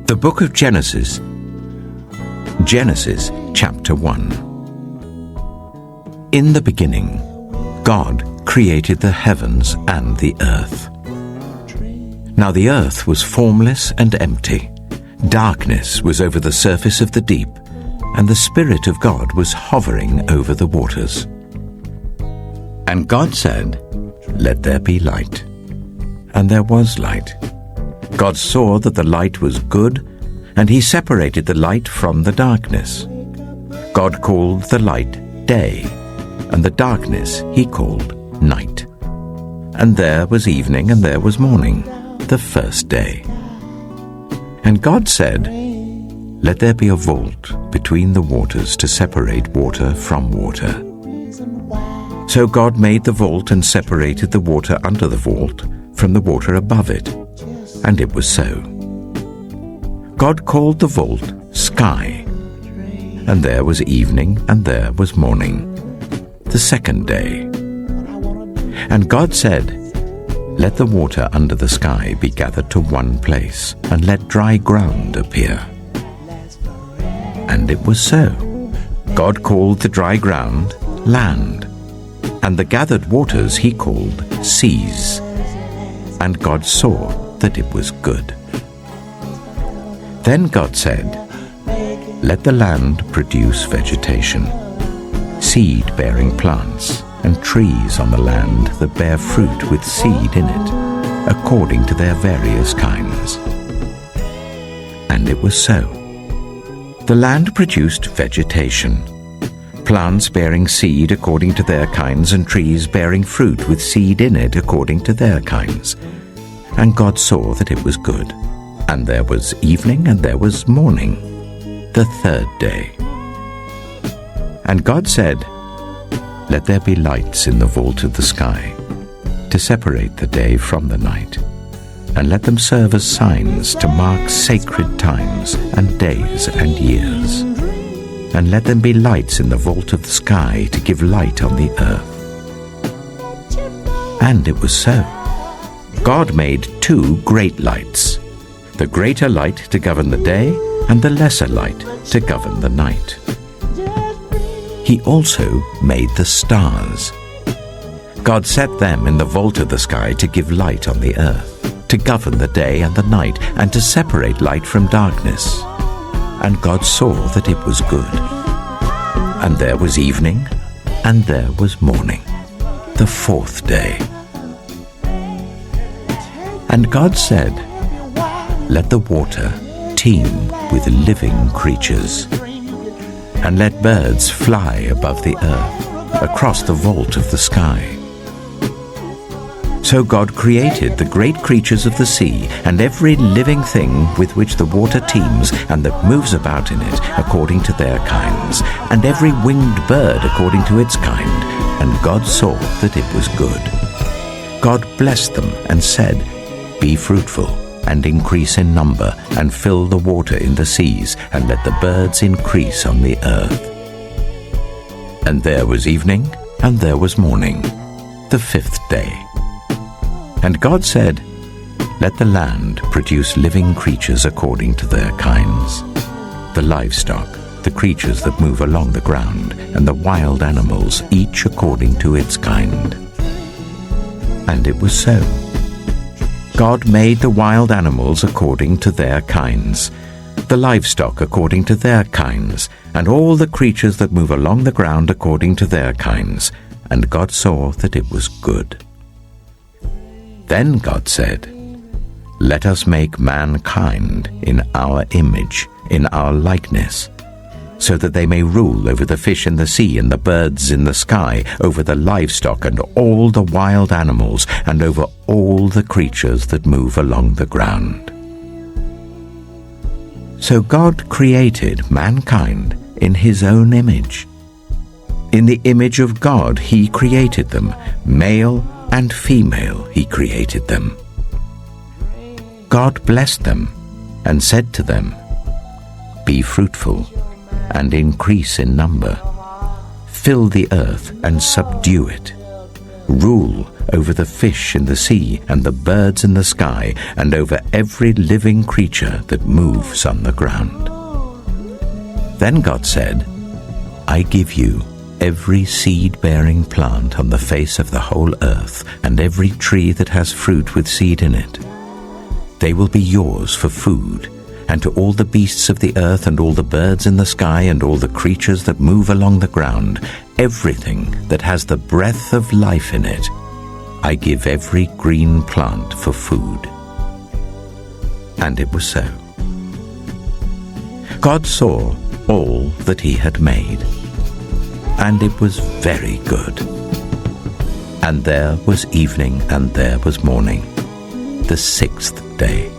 The book of Genesis. Genesis chapter 1. In the beginning, God created the heavens and the earth. Now the earth was formless and empty. Darkness was over the surface of the deep, and the Spirit of God was hovering over the waters. And God said, "Let there be light." And there was light. God saw that the light was good, and he separated the light from the darkness. God called the light day, and the darkness he called night. And there was evening and there was morning, the first day. And God said, "Let there be a vault between the waters to separate water from water." So God made the vault and separated the water under the vault from the water above it. And it was so. God called the vault sky. And there was evening and there was morning, the second day. And God said, "Let the water under the sky be gathered to one place, and let dry ground appear." And it was so. God called the dry ground land, and the gathered waters he called seas. And God saw that it was good. Then God said, "Let the land produce vegetation, seed-bearing plants, and trees on the land that bear fruit with seed in it, according to their various kinds." And it was so. The land produced vegetation, plants bearing seed according to their kinds, and trees bearing fruit with seed in it according to their kinds. And God saw that it was good. And there was evening and there was morning, the third day. And God said, "Let there be lights in the vault of the sky, to separate the day from the night, and let them serve as signs to mark sacred times and days and years. And let them be lights in the vault of the sky to give light on the earth." And it was so. God made two great lights, the greater light to govern the day, and the lesser light to govern the night. He also made the stars. God set them in the vault of the sky to give light on the earth, to govern the day and the night, and to separate light from darkness. And God saw that it was good. And there was evening, and there was morning, the fourth day. And God said, "Let the water teem with living creatures, and let birds fly above the earth, across the vault of the sky." So God created the great creatures of the sea, and every living thing with which the water teems and that moves about in it according to their kinds, and every winged bird according to its kind. And God saw that it was good. God blessed them and said, "Be fruitful, and increase in number, and fill the water in the seas, and let the birds increase on the earth." And there was evening, and there was morning, the fifth day. And God said, "Let the land produce living creatures according to their kinds, the livestock, the creatures that move along the ground, and the wild animals, each according to its kind." And it was so. God made the wild animals according to their kinds, the livestock according to their kinds, and all the creatures that move along the ground according to their kinds. And God saw that it was good. Then God said, "Let us make mankind in our image, in our likeness, so that they may rule over the fish in the sea and the birds in the sky, over the livestock and all the wild animals, and over all the creatures that move along the ground." So God created mankind in his own image. In the image of God he created them, male and female he created them. God blessed them and said to them, "Be fruitful and increase in number. Fill the earth and subdue it. Rule over the fish in the sea and the birds in the sky, and over every living creature that moves on the ground. Then God said, I give you every seed-bearing plant on the face of the whole earth, and every tree that has fruit with seed in it. They will be yours for food, and to all the beasts of the earth and all the birds in the sky and all the creatures that move along the ground, everything that has the breath of life in it, I give every green plant for food. And it was so. God saw all that he had made, and it was very good. And there was evening and there was morning, the sixth day.